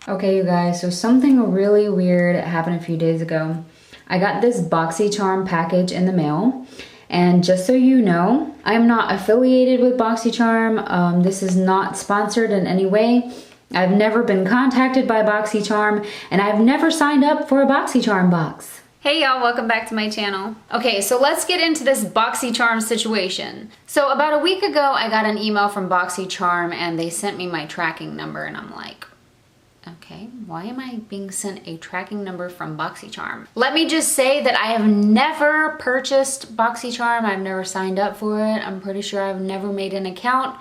Okay, you guys, so something really weird happened a few days ago. I got this Boxycharm package in the mail, and just so you know, I'm not affiliated with Boxycharm. This is not sponsored in any way. I've never been contacted by Boxycharm, and I've never signed up for a Boxycharm box. Hey y'all, welcome back to my channel. Okay, so let's get into this Boxycharm situation. So about a week ago, I got an email from Boxycharm and they sent me my tracking number, and I'm like, okay, why am I being sent a tracking number from Boxycharm? Let me just say that I have never purchased Boxycharm. I've never signed up for it. I'm pretty sure I've never made an account.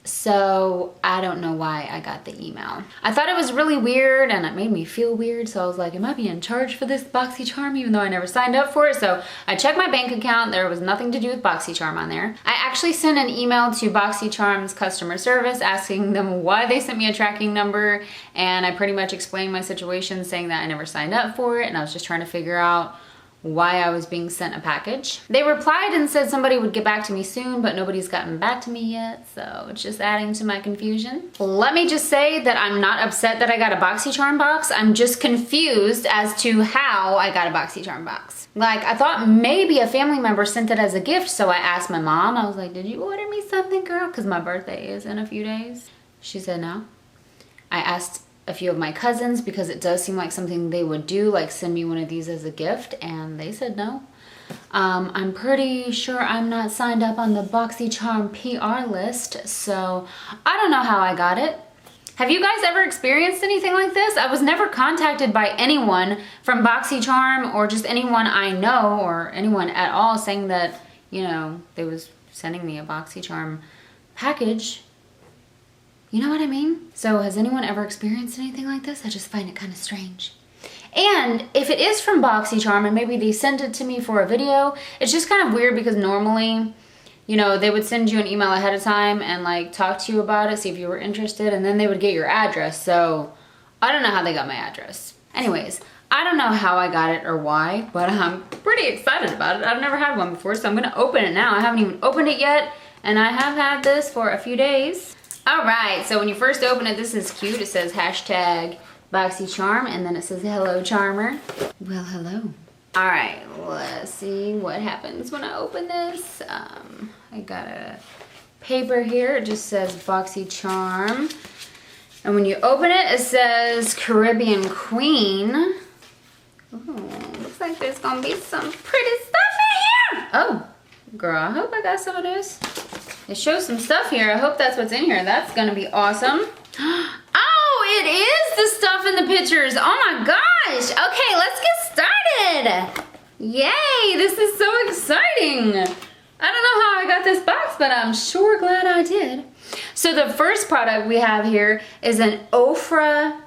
So I don't know why I got the email. I thought it was really weird and it made me feel weird. So I was like, am I being charged for this Boxycharm even though I never signed up for it? So I checked my bank account. There was nothing to do with Boxycharm on there. I actually sent an email to Boxycharm's customer service asking them why they sent me a tracking number. And I pretty much explained my situation, saying that I never signed up for it. And I was just trying to figure out why I was being sent a package. They replied and said somebody would get back to me soon, but nobody's gotten back to me yet, so it's just adding to my confusion. Let me just say that I'm not upset that I got a Boxycharm box. I'm just confused as to how I got a Boxycharm box. Like, I thought maybe a family member sent it as a gift, so I asked my mom. I was like, did you order me something, girl? Because my birthday is in a few days. She said no. I asked a few of my cousins because it does seem like something they would do, like send me one of these as a gift, and they said no. I'm pretty sure I'm not signed up on the Boxycharm PR list, so I don't know how I got it. Have you guys ever experienced anything like this? I was never contacted by anyone from Boxycharm or just anyone I know or anyone at all saying that, you know, they was sending me a Boxycharm package. You know what I mean? So has anyone ever experienced anything like this? I just find it kind of strange. And if it is from Boxycharm and maybe they sent it to me for a video, it's just kind of weird because normally, you know, they would send you an email ahead of time and like talk to you about it, see if you were interested, and then they would get your address. So I don't know how they got my address. Anyways, I don't know how I got it or why, but I'm pretty excited about it. I've never had one before, so I'm gonna open it now. I haven't even opened it yet, and I have had this for a few days. All right, so when you first open it, this is cute. It says hashtag Boxycharm, and then it says hello, charmer. Well, hello. All right, let's see what happens when I open this. I got a paper here. It just says Boxycharm. And when you open it, it says Caribbean Queen. Ooh, looks like there's gonna be some pretty stuff in here. Oh, girl, I hope I got some of this. It shows some stuff here. I hope that's what's in here. That's gonna be awesome. Oh, it is the stuff in the pictures. Oh my gosh. Okay, let's get started. Yay, this is so exciting. I don't know how I got this box, but I'm sure glad I did. So the first product we have here is an Oprah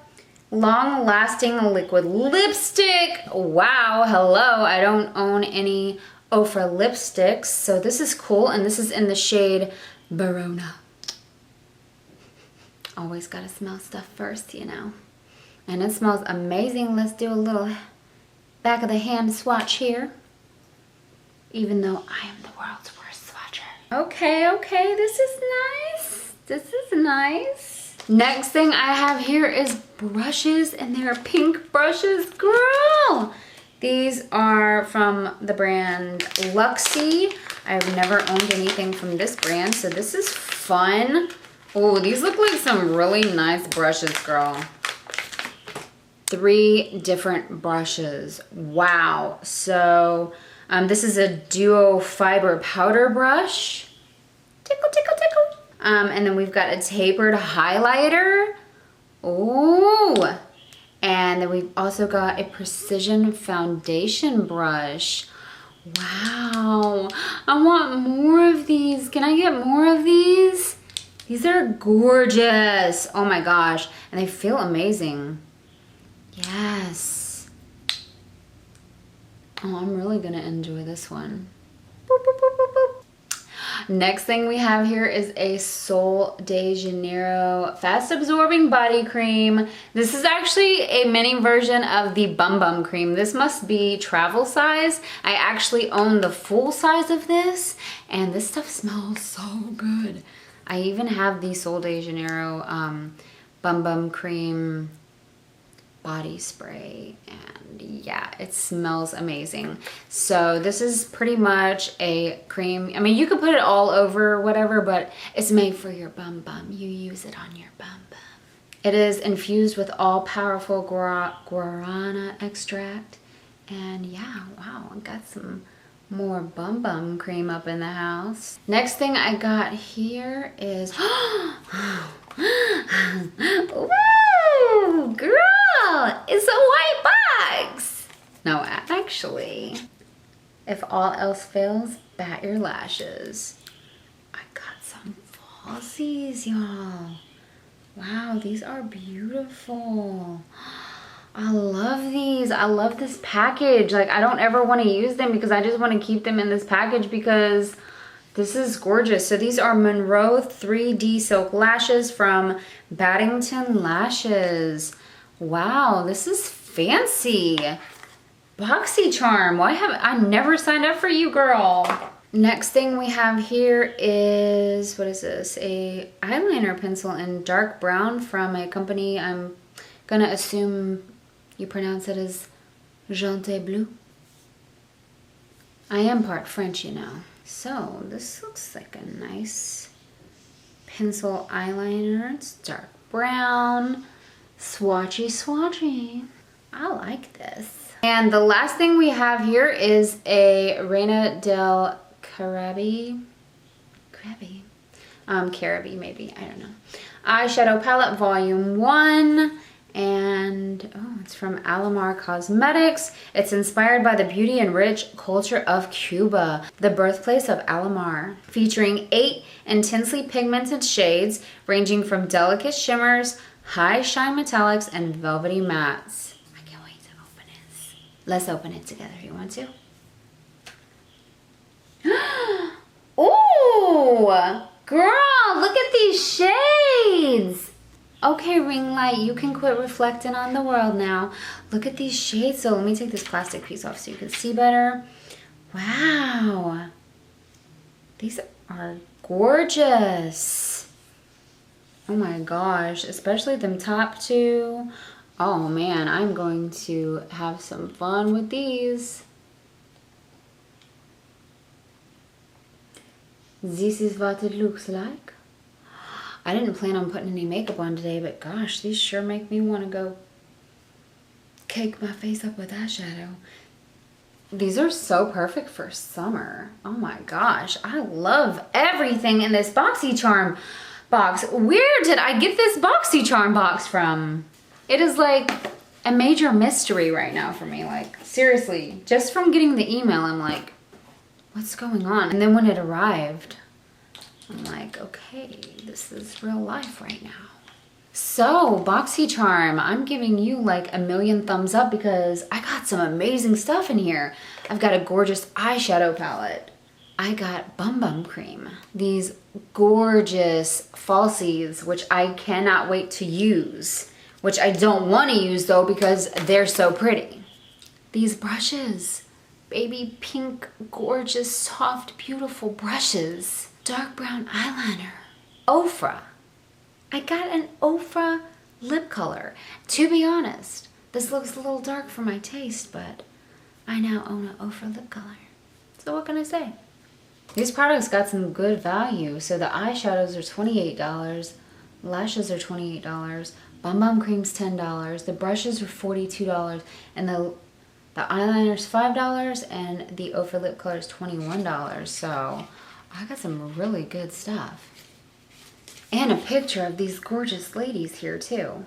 long-lasting liquid lipstick. Wow, hello. I don't own any Oprah lipsticks, so this is cool, and this is in the shade Verona. Always gotta smell stuff first, you know. And it smells amazing. Let's do a little back of the hand swatch here. Even though I am the world's worst swatcher. Okay, this is nice. This is nice. Next thing I have here is brushes, and they're pink brushes, girl. These are from the brand Luxie. I've never owned anything from this brand, so this is fun. Oh, these look like some really nice brushes, girl. 3 different brushes. Wow. So this is a duo fiber powder brush. Tickle, tickle, tickle. And then we've got a tapered highlighter. Ooh. And then we've also got a precision foundation brush. Wow, I want more of these. Can I get more of these? These are gorgeous. Oh my gosh, and they feel amazing. Yes. Oh, I'm really gonna enjoy this one. Boop, boop, boop, boop, boop. Next thing we have here is a Sol de Janeiro fast absorbing body cream. This is actually a mini version of the Bum Bum cream. This must be travel size. I actually own the full size of this, and this stuff smells so good. I even have the Sol de Janeiro Bum Bum cream body spray, and yeah, it smells amazing. So this is pretty much a cream. I mean, you could put it all over whatever, but it's made for your bum bum. You use it on your bum bum. It is infused with all-powerful guarana extract, and yeah, wow, I got some more bum bum cream up in the house. Next thing I got here is woo, girl, it's a white box. No, actually, if all else fails, bat your lashes. I got some falsies, y'all. Wow, these are beautiful. I love these. I love this package. Like, I don't ever want to use them because I just want to keep them in this package because this is gorgeous. So these are Monroe 3D Silk Lashes from Baddington Lashes. Wow, this is fancy. Boxycharm. Why have I never signed up for you, girl? Next thing we have here is, what is this? A eyeliner pencil in dark brown from a company. I'm gonna assume you pronounce it as Janeiro. I am part French, you know. So this looks like a nice pencil eyeliner. It's dark brown, swatchy. I like this. And the last thing we have here is a Reina del Caribe maybe, I don't know. Eyeshadow palette volume 1, and oh, it's from Alamar Cosmetics. It's inspired by the beauty and rich culture of Cuba, the birthplace of Alamar, featuring 8 intensely pigmented shades ranging from delicate shimmers, high shine metallics, and velvety mattes. I can't wait to open it. Let's open it together. You want to? Ooh, girl, look at these shades. Okay, ring light, you can quit reflecting on the world now. Look at these shades. So let me take this plastic piece off so you can see better. Wow, these are gorgeous. Oh my gosh, especially them top two. Oh man, I'm going to have some fun with these. This is what it looks like. I didn't plan on putting any makeup on today, but gosh, these sure make me want to go cake my face up with eyeshadow. These are so perfect for summer. Oh my gosh, I love everything in this Boxycharm box. Where did I get this Boxycharm box from? It is like a major mystery right now for me. Like, seriously, just from getting the email, I'm like, what's going on? And then when it arrived, I'm like, okay, this is real life right now. So, Boxycharm, I'm giving you like a million thumbs up because I got some amazing stuff in here. I've got a gorgeous eyeshadow palette. I got bum bum cream. These gorgeous falsies, which I cannot wait to use. Which I don't want to use though because they're so pretty. These brushes. Baby pink, gorgeous, soft, beautiful brushes. Dark brown eyeliner. Oprah. I got an Oprah lip color. To be honest, this looks a little dark for my taste, but I now own an Oprah lip color. So what can I say? These products got some good value. So the eyeshadows are $28. Lashes are $28. Bum Bum Cream's $10. The brushes are $42. And the eyeliner's $5 and the Oprah lip color is $21. So I got some really good stuff. And a picture of these gorgeous ladies here too.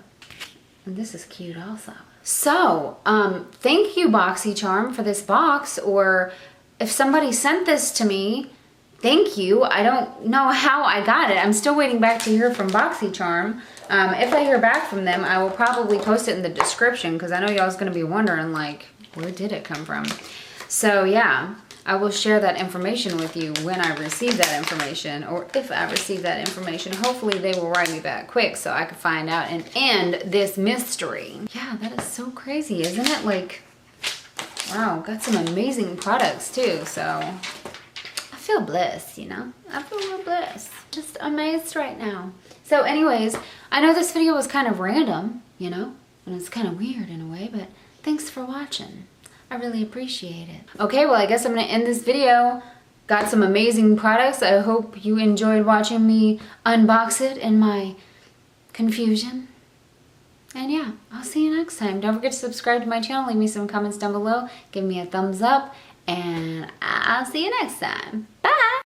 And this is cute also. So, thank you Boxycharm for this box, or if somebody sent this to me, thank you. I don't know how I got it. I'm still waiting back to hear from Boxycharm. If I hear back from them, I will probably post it in the description because I know y'all's gonna be wondering like, where did it come from? So yeah, I will share that information with you when I receive that information, or if I receive that information. Hopefully they will write me back quick so I can find out and end this mystery. Yeah, that is so crazy, isn't it? Like, wow, got some amazing products too, so I feel blessed, you know? I feel real blessed. Just amazed right now. So anyways, I know this video was kind of random, you know? And it's kind of weird in a way, but thanks for watching. I really appreciate it. Okay, well, I guess I'm gonna end this video. Got some amazing products. I hope you enjoyed watching me unbox it in my confusion. And yeah, I'll see you next time. Don't forget to subscribe to my channel. Leave me some comments down below. Give me a thumbs up. And I'll see you next time. Bye!